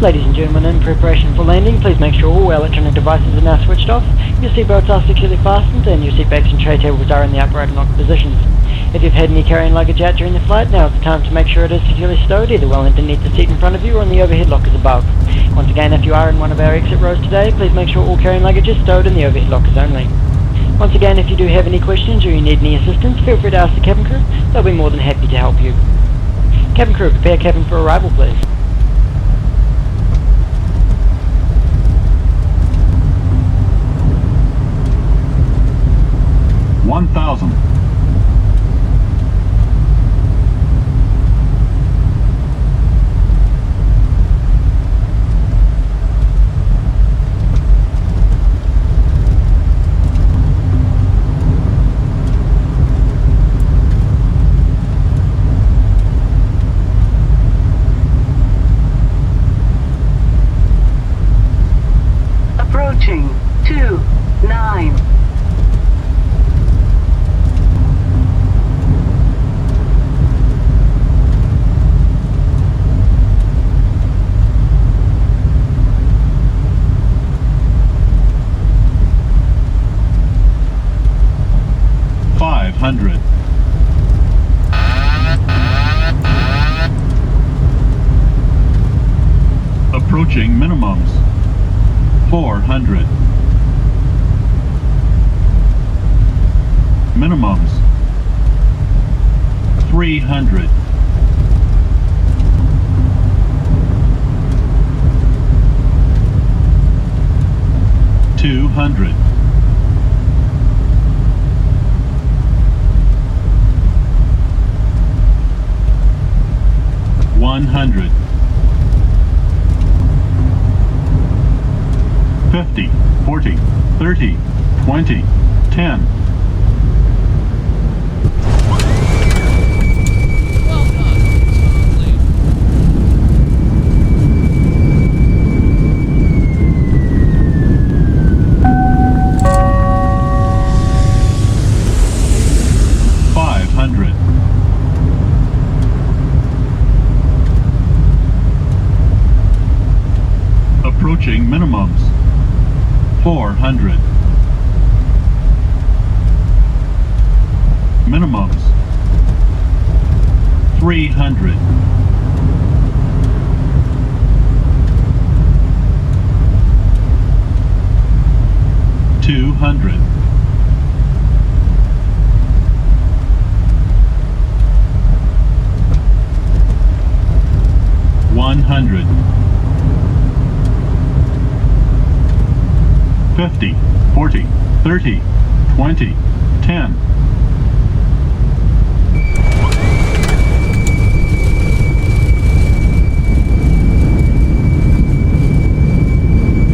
Ladies and gentlemen, in preparation for landing, please make sure all electronic devices are now switched off, your seatbelts are securely fastened, and your seatbacks and tray tables are in the upright and locked positions. If you've had any carry-on luggage out during the flight, now is the time to make sure it is securely stowed, either well underneath the seat in front of you or in the overhead lockers above. Once again, if you are in one of our exit rows today, please make sure all carry-on luggage is stowed in the overhead lockers only. Once again, if you do have any questions or you need any assistance, feel free to ask the cabin crew. They'll be more than happy to help you. Cabin crew, prepare cabin for arrival, please. $1,000. Approaching 29. $500. Approaching minimums. 400. Minimums. 300. $200. $100. 50, 40, 30, 20, 10. $500. Approaching minimums. 400. Minimums. 300. $200. $100. 50, 40, 30, 20, 10.